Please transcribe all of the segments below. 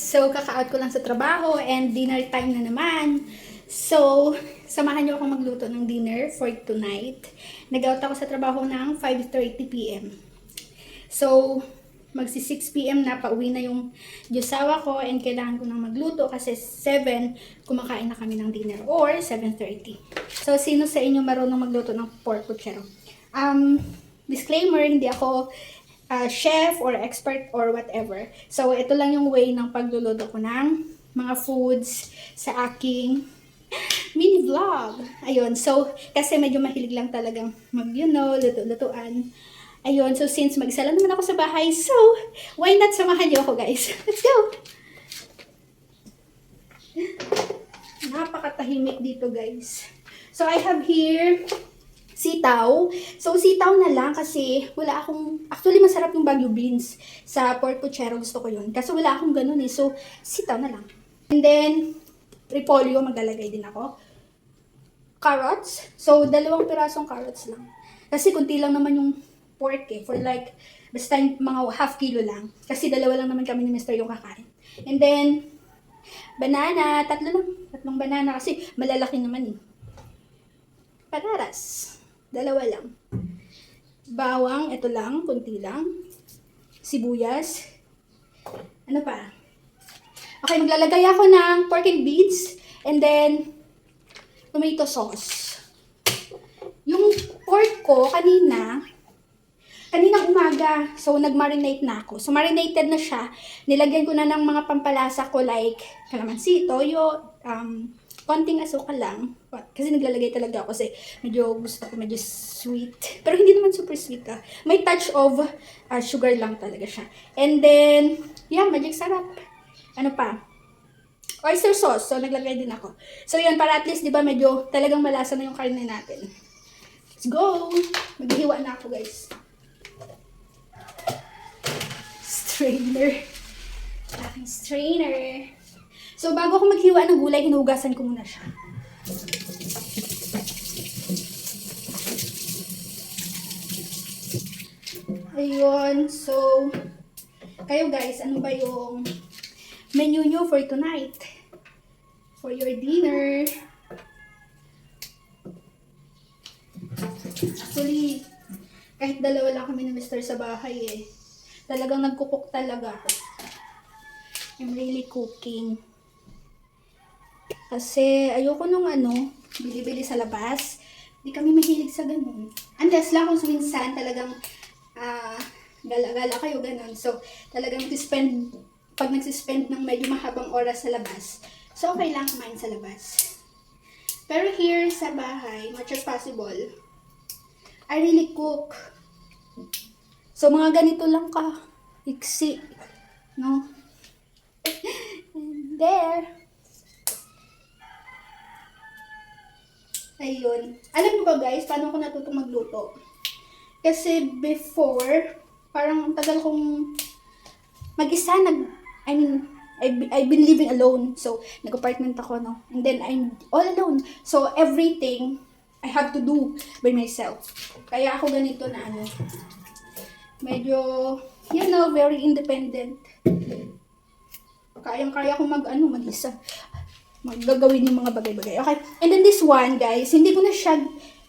So, kaka-out ko lang sa trabaho and dinner time na naman. So, samahan niyo akong magluto ng dinner for tonight. Nag-out ako sa trabaho ng 5:30 p.m. So, magsi 6 p.m. na, pauwi na yung josawa ko and kailangan ko nang magluto kasi 7 kumakain na kami ng dinner or 7:30. So, sino sa inyo marunong magluto ng pork puchero? Disclaimer, hindi ako chef or expert or whatever. So, ito lang yung way ng pagluluto ko ng mga foods sa aking mini vlog. Ayun. So, kasi medyo mahilig lang talagang luto-lutuan. Ayun. So, since mag-isa lang naman ako sa bahay, so, why not samahan niyo ako, guys? Let's go! Napakatahimik dito, guys. So, I have here sitaw. So, sitaw na lang kasi wala akong, actually masarap yung Baguio beans sa pork puchero, gusto ko yun. Kasi wala akong ganun eh. So, sitaw na lang. And then, repolyo, maglalagay din ako. Carrots. So, 2 pirasong carrots lang. Kasi kunti lang naman yung pork eh. For like, basta mga half kilo lang. Kasi 2 lang naman kami ni Mr. yung kakain. And then, banana. 3 banana kasi malalaki naman eh. Patatas. 2 lang. Bawang, ito lang, kunti lang. Sibuyas. Ano pa? Okay, maglalagay ako ng pork and beans. And then, tomato sauce. Yung pork ko, kaninang umaga, so nag-marinate na ako. So, marinated na siya. Nilagyan ko na ng mga pampalasa ko like kalamansi, toyo, konting asukal lang. Kasi naglalagay talaga ako kasi medyo gusto ko medyo sweet. Pero hindi naman super sweet ah. May touch of sugar lang talaga siya. And then, yeah, magic sarap. Ano pa? Oyster sauce. So, naglagay din ako. So, yun, para at least, di ba, medyo talagang malasa na yung karne natin. Let's go! Maghihiwa na ako, guys. Strainer. Aking strainer. So, bago ako maghiwa ng gulay, hinugasan ko muna siya. Ayun. So, kayo guys, ano ba yung menu nyo for tonight? For your dinner? Actually, kahit 2 lang kami ni Mr. sa bahay eh. Talagang nagkukok talaga ako. I'm really cooking. Kasi ayoko nung bili-bili sa labas. Hindi kami mahilig sa ganun. Unless lang kung minsan talagang gala-gala kayo ganun. So, talagang pag nagsispend ng medyo mahabang oras sa labas, so okay lang kumain sa labas. Pero here sa bahay, much as possible, I really cook. So, mga ganito lang ka. Iksi. No? And there. Ayun. Alam mo ba guys, paano ako natutong magluto? Kasi before, parang ang tagal kong mag-isa, I've been living alone. So, nag-apartment ako, no? And then, I'm all alone. So, everything, I have to do by myself. Kaya ako ganito na medyo, very independent. Kayang-kaya ko mag-isa. Maggagawin yung mga bagay-bagay. Okay. And then this one, guys, hindi ko na siya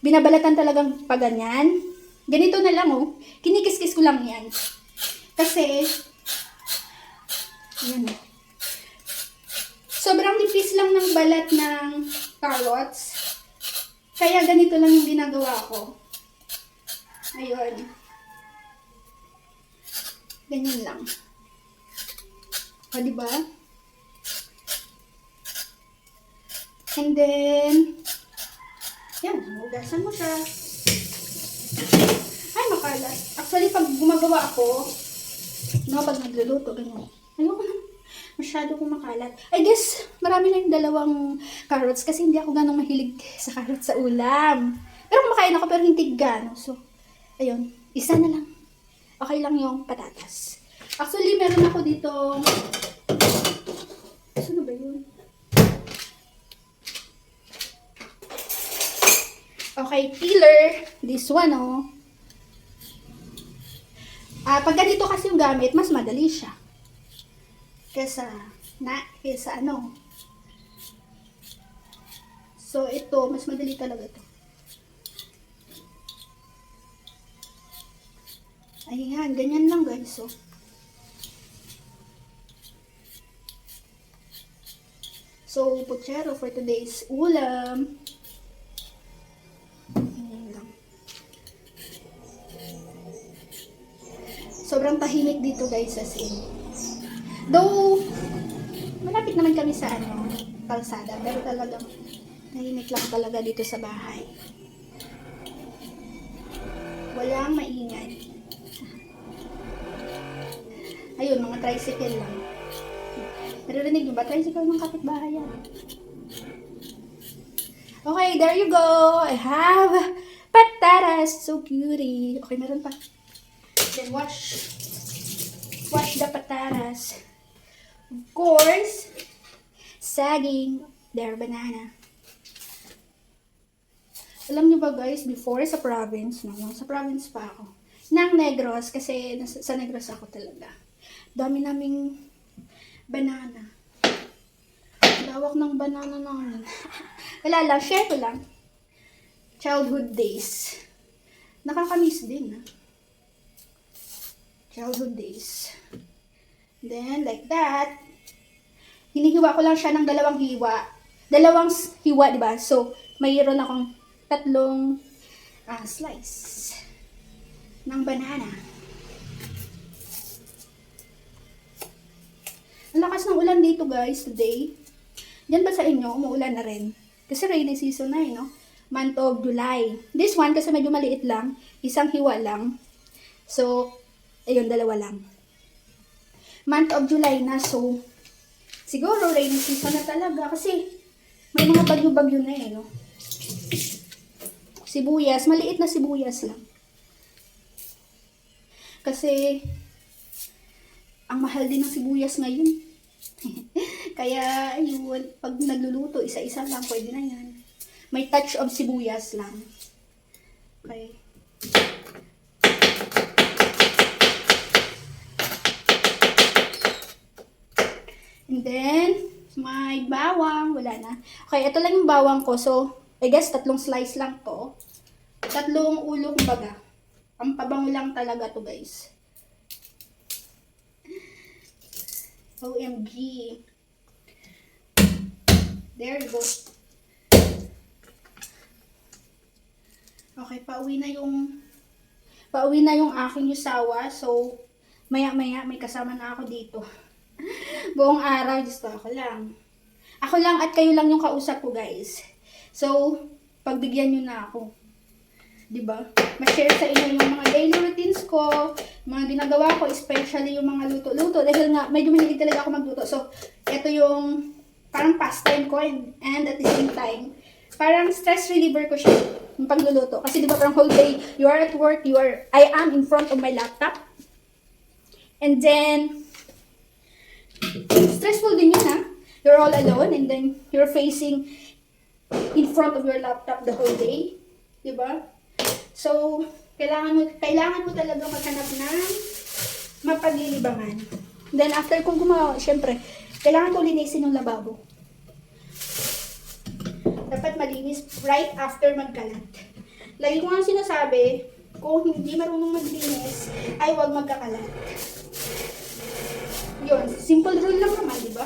binabalatan talagang paganyan. Ganito na lang, oh. Kinikis-kis ko lang yan. Kasi, yan. Sobrang nipis lang ng balat ng carrots. Kaya ganito lang yung ginagawa ko. Ayun. Ganyan lang. O, diba? And then, yan, hugasan mo siya. Ay, makalat. Actually, pag gumagawa ako, pag nagluluto, ganyan. Ayoko na. Masyado kong makalat. I guess, marami na yung 2 carrots kasi hindi ako ganong mahilig sa carrots sa ulam. Pero kumakain ako pero hindi gano. So, ayun. Isa na lang. Okay lang yung patatas. Actually, meron ako dito. Ano ba yun? Okay, peeler. This one, oh. Pag ganito kasi yung gamit, mas madali siya. kesa ano. So, ito, mas madali talaga ito. Ayan, ganyan lang guys. So, puchero for today's ulam. Ayan lang. Sobrang tahimik dito guys, as in. Though, malapit naman kami sa kalsada, pero talagang tahimik lang talaga dito sa bahay. Walang maingay. Ayun, mga tricycle lang. Naririnig nyo ba? Tricycle ng kapitbahay yan. Okay, there you go. I have patatas. So cutie. Okay, meron pa. Then wash the patatas. Of course, saging. There, banana. Alam nyo ba guys, before sa province, sa province pa ako, ng Negros, kasi sa Negros ako talaga. Dami naming banana. Lawak ng banana namin. Wala lang, share ko lang. Childhood days. Nakakamiss din, Childhood days. Then, like that, hinihiwa ko lang siya ng dalawang hiwa. Dalawang hiwa, diba? So, mayroon akong 3 slice ng banana. Ang lakas ng ulan dito guys today. Diyan ba sa inyo, umuulan na rin? Kasi rainy season na no? Month of July. This one, kasi medyo maliit lang. Isang hiwa lang. So, ayun, 2 lang. Month of July na, so, siguro rainy season na talaga. Kasi, may mga bagyo-bagyo na no? Sibuyas, maliit na sibuyas lang. Kasi, ang mahal din ng sibuyas ngayon. Kaya, yun, pag nagluluto, isa-isa lang, pwede na yan. May touch of sibuyas lang. Okay. And then, may bawang, wala na. Okay, ito lang yung bawang ko. So, I guess, 3 slice lang to. 3 ulo, kumbaga. Ang pabango lang talaga to guys. OMG. There you go. Okay, pauwi na yung aking yusawa. So, maya-maya may kasama na ako dito. Buong araw, gusto ako lang. Ako lang at kayo lang yung kausap ko, guys. So, pagbigyan nyo na ako. Diba? Ma-share sa inyo yung mga daily routines ko, mga ginagawa ko, especially yung mga luto-luto. Dahil nga, medyo mahilig talaga ako magluto. So, ito yung parang pastime ko and at the same time, parang stress reliever ko siya, yung pagluluto. Kasi diba parang whole day, you are at work, I am in front of my laptop. And then, stressful din yun You're all alone and then you're facing in front of your laptop the whole day. Diba? So, kailangan mo talaga maghanap ng mapaglilibangan. Then, after kong gumawa, syempre, kailangan ko linisin yung lababo. Dapat malinis right after magkalat. Lagi ko nga sinasabi, kung hindi marunong maglinis, ay huwag magkakalat. Yun, simple rule lang naman, di ba?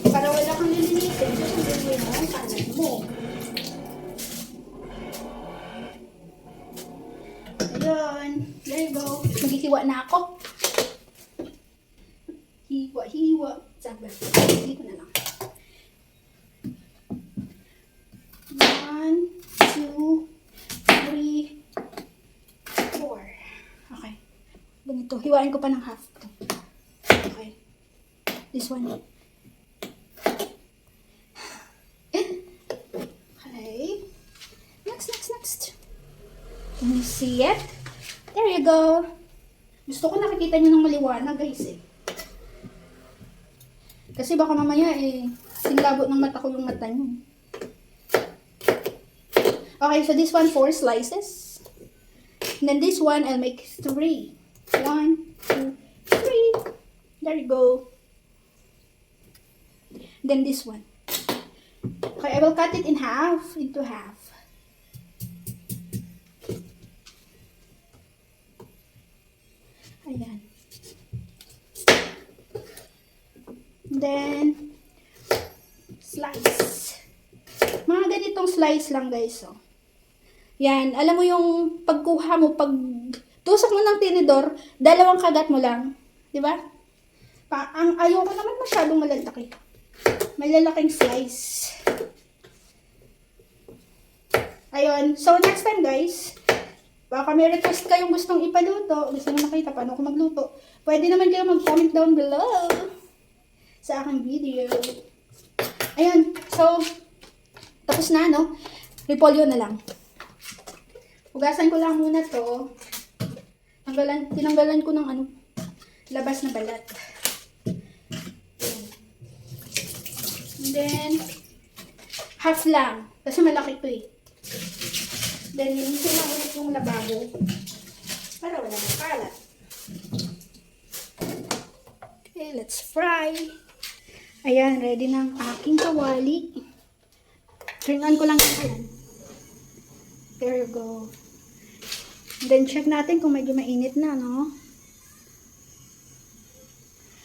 Para wala kang lilinisin, susundin mo yung kalat mo. Ayun, there you go. Maghihiwa na ako. Hiwa. Sabi, dito na lang. 1, 2, 3, 4. Okay. Ganito. Hiwain ko pa ng half. Okay. This one. Okay. Next. Can you see it? There you go. Gusto ko nakikita nyo ng maliwanag, guys, Kasi baka mamaya, sinlabot ng mata ko yung mata nyo. Okay, so this one, 4 slices. And then this one, I'll make 3. 1, 2, 3. There you go. Then this one. Okay, I will cut it into half. Ayan. Then, slice. Mga ganitong slice lang guys, oh. Yan, alam mo yung pagkuha mo, pag tusok mo ng tinidor, dalawang kagat mo lang. Di ba? Ang ayoko naman masyadong malalaki. Malalaking slice. Ayun. So, next time guys, baka may request kayong gustong ipaluto, gusto nyo makita paano ako magluto, pwede naman kayo mag-comment down below sa aking video. Ayun. So, tapos na, no? Repolyo na lang. Hugasan ko lang muna to. Tinanggalan ko ng labas na balat. And then, half lang. Kasi malaki to eh. Then, linisin lang ulit yung lababo. Para wala na kalat. Okay, let's fry. Ayan, ready na ang aking kawali. Turn-on ko lang yan. There you go. Then, check natin kung medyo mainit na, no?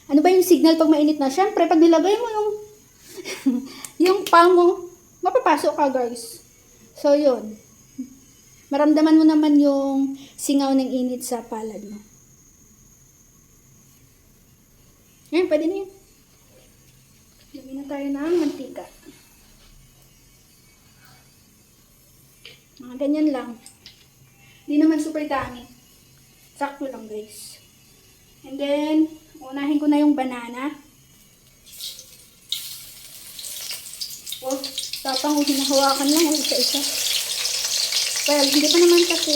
Ano ba yung signal pag mainit na? Siyempre, pag nilagay mo yung yung palm mo, mapapasok ka, guys. So, yun. Maramdaman mo naman yung singaw ng init sa palad mo. Ayan, pwede na yun. Lagyan na tayo ng mantika. Mga ganyan lang. Hindi naman super dami. Sakto lang guys. And then, unahin ko na yung banana. Oh, tapang hinahawakan lang isa-isa. Well, hindi pa naman kasi.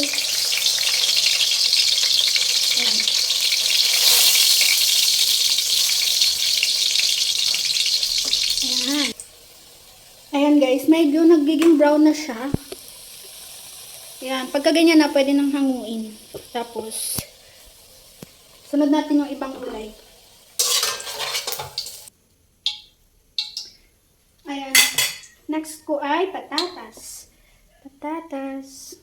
Ayan. Ayan. Ayan guys, medyo nagiging brown na siya. Ayan, pagka ganyan na, pwede nang hanguin. Tapos, sunod natin yung ibang gulay. Ayan. Next ko ay patatas. Patatas.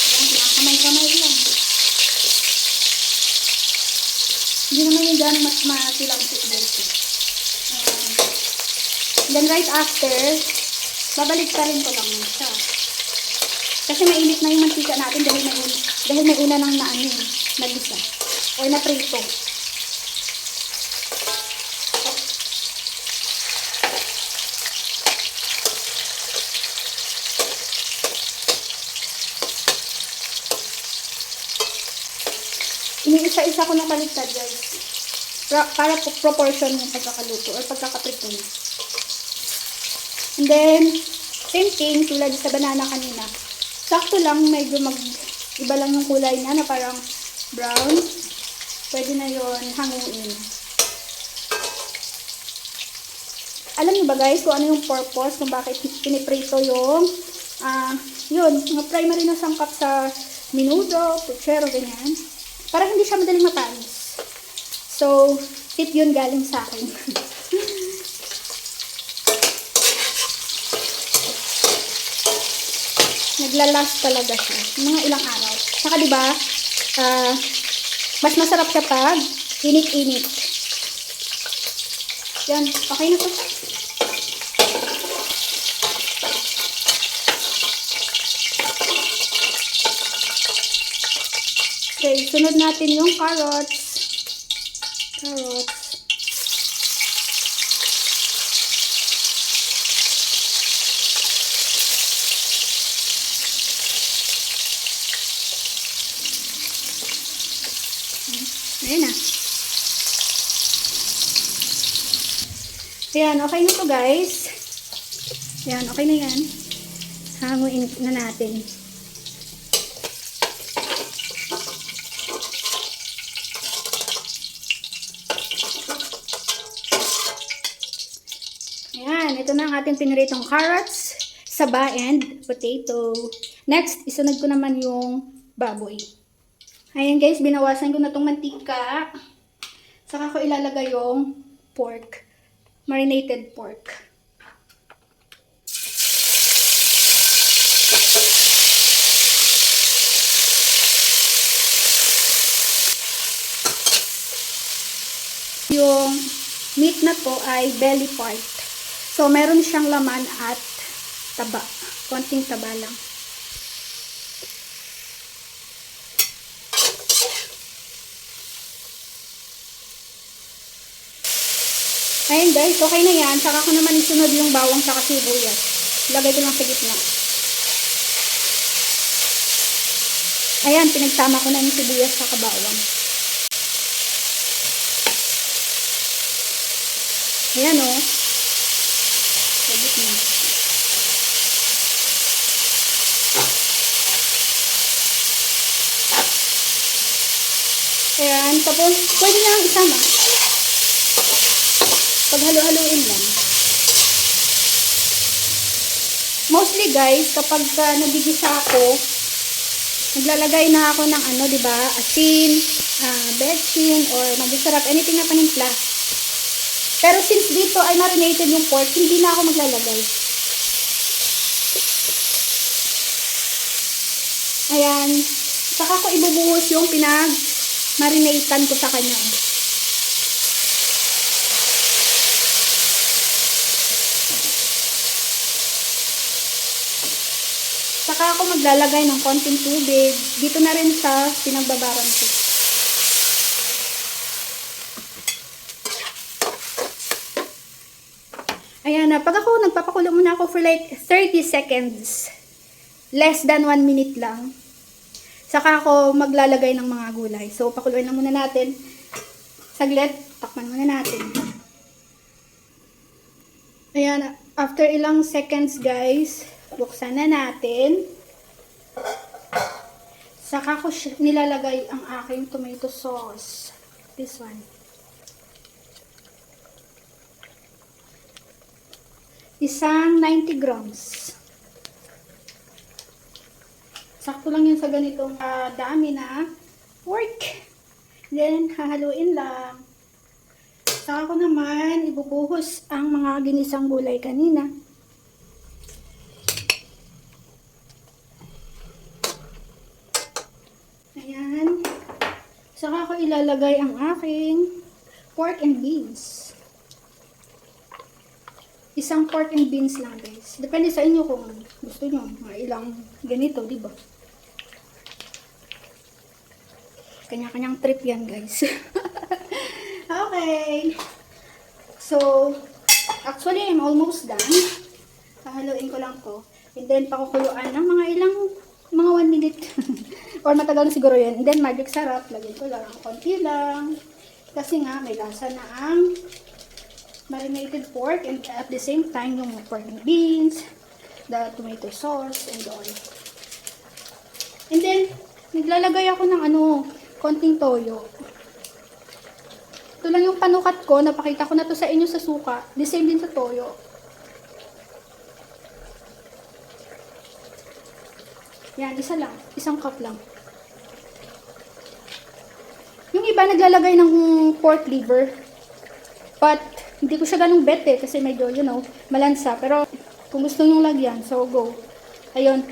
Ayan, kamay-kamay lang. Hindi naman yung dyan masilang dito. Then right after, babalik pa rin ko lang siya. Kasi mainit na yung mantika natin dahil may una nang nagisa or na prito. Iniisa-isa ko ng kaligtad guys. Para proportion yung pagkakaluto or pagkakaprito niya. And then, same thing, tulad sa banana kanina. Sakto lang, medyo iba lang yung kulay niya na parang brown. Pwede na yon hanguin. Alam niyo ba guys kung ano yung purpose kung bakit piniprito yung yun, mga primary na sangkap sa menudo, puchero, ganyan. Para hindi siya madaling mapanis. So, tip yun galing sa akin. Naglalast talaga siya. Mga ilang araw. Saka diba, mas masarap siya pag init-init. Yan, okay na to. Okay, sunod natin yung carrots. Ayan na. Ayan, okay na to guys. Ayan, okay na yan. Hanguin na natin. Ayan, ito na ang ating piniritong carrots, saba, and potato. Next, isunod ko naman yung baboy. Ayan guys, binawasan ko na tong mantika. Saka ko ilalagay yung pork. Marinated pork. Yung meat na to ay belly part. So, meron siyang laman at taba. Konting taba lang. Ayan guys, okay na yan. Saka ko naman isunod yung bawang sa sibuyas. Lagay ko lang sa gitna. Ayan, pinagsama ko na yung sibuyas sa bawang. Ayan o. Sa gitna. Ayan, tapos pwede na lang isama. Paghalo-haluin lang. Mostly guys, kapag nagigisa ako, naglalagay na ako ng ano, 'di ba? Asin, betchin or magic-sarap, anything na panimpla. Pero since dito ay marinated yung pork, hindi na ako maglalagay. Ayan, saka ko ibubuhos yung pinag-marinatean ko sa kanya. Saka ako maglalagay ng konting tubig. Dito na rin sa pinagbabaran ko. Ayan na. Pag ako, nagpapakulo muna ako for like 30 seconds. Less than 1 minute lang. Saka ako maglalagay ng mga gulay. So, pakuluin lang muna natin. Saglit, takpan muna natin. Ayan. After ilang seconds guys, buksan na natin. Saka ko nilalagay ang aking tomato sauce. This one. Isang 90 grams. Sakto lang yun sa ganitong dami na pork. Then, hahaluin lang. Saka ko naman ibubuhos ang mga ginisang gulay kanina. Ayan. Saka ko ilalagay ang aking pork and beans. Isang pork and beans lang guys. Depende sa inyo kung gusto nyo. Mga ilang ganito, diba? Kanya-kanyang trip yan guys. Okay. So, actually, I'm almost done. Hahaluin ko lang to. And then, pakukuluan ng mga 1 minute. Or matagal na siguro yan. And then, magic sarap. Lagyan ko lang. Konti lang. Kasi nga, may lasa na ang marinated pork. And at the same time, yung pork and beans, the tomato sauce, and all. And then, naglalagay ako ng konting toyo. Ito lang yung panukat ko. Napakita ko na to sa inyo sa suka. The same din sa toyo. Yan, isa lang. Isang cup lang. Yung iba naglalagay ng pork liver. But, hindi ko siya ganung bet kasi medyo, malansa. Pero, kung gusto nyong lagyan, so go. Ayun.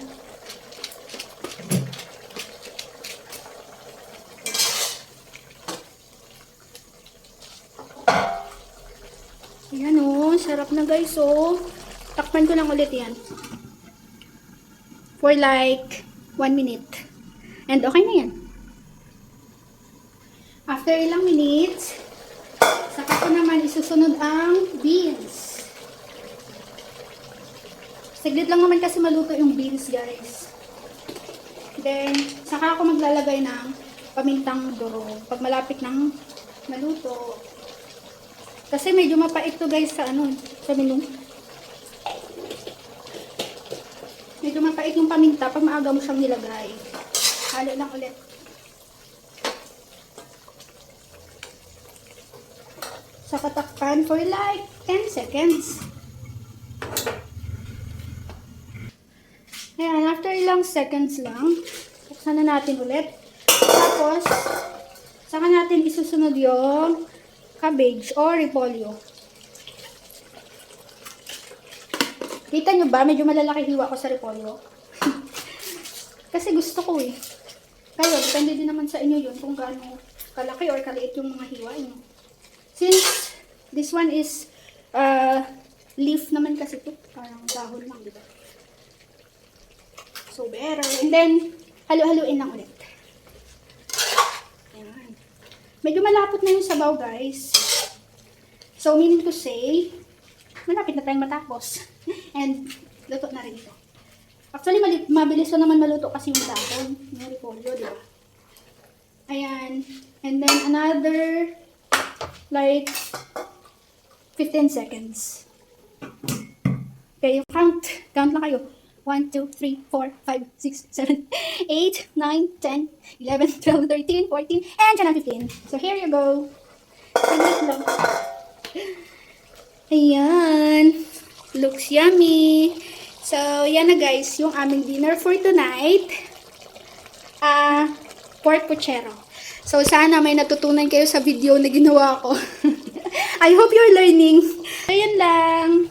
Ayan o, sarap na guys o. Takpan ko lang ulit yan. For like 1 minute. And okay na yan. After ilang minutes, saka ko naman isusunod ang beans. Saglit lang naman kasi maluto yung beans guys. Then, saka ako maglalagay ng pamintang durog. Pag malapit ng maluto. Kasi medyo mapait to guys sa sa menu. Medyo mapait yung paminta pag maaga mo siyang nilagay. Halo lang ulit. Sa katakpan for like 10 seconds. Ayan, after ilang seconds lang, buksan na natin ulit. Tapos, saka natin isusunod yung cabbage or repolyo. Kita nyo ba? Medyo malalaki hiwa ko sa repolyo. Kasi gusto ko eh. Kayo, depende din naman sa inyo yun kung gaano kalaki or kaliit yung mga hiwa nyo. Since this one is leaf naman kasi ito. Parang dahon lang, diba? So, better. And then, halu-haluin lang ulit. Ayan. Medyo malapot na yung sabaw, guys. So, meaning to say, malapit na tayong matapos. And, luto na rin ito. Actually, mabilis na naman maluto kasi yung dahon. Yung repolyo, di ba? Ayan. And then, another, like, 15 seconds. Okay, count. Count lang kayo. 1, 2, 3, 4, 5, 6, 7, 8, 9, 10, 11, 12, 13, 14, and 15. So, here you go. Wait lang. Ayan. Looks yummy. So, yan na guys, yung aming dinner for tonight. Pork puchero. So, sana may natutunan kayo sa video na ginawa ko. I hope you're learning. So, yan lang.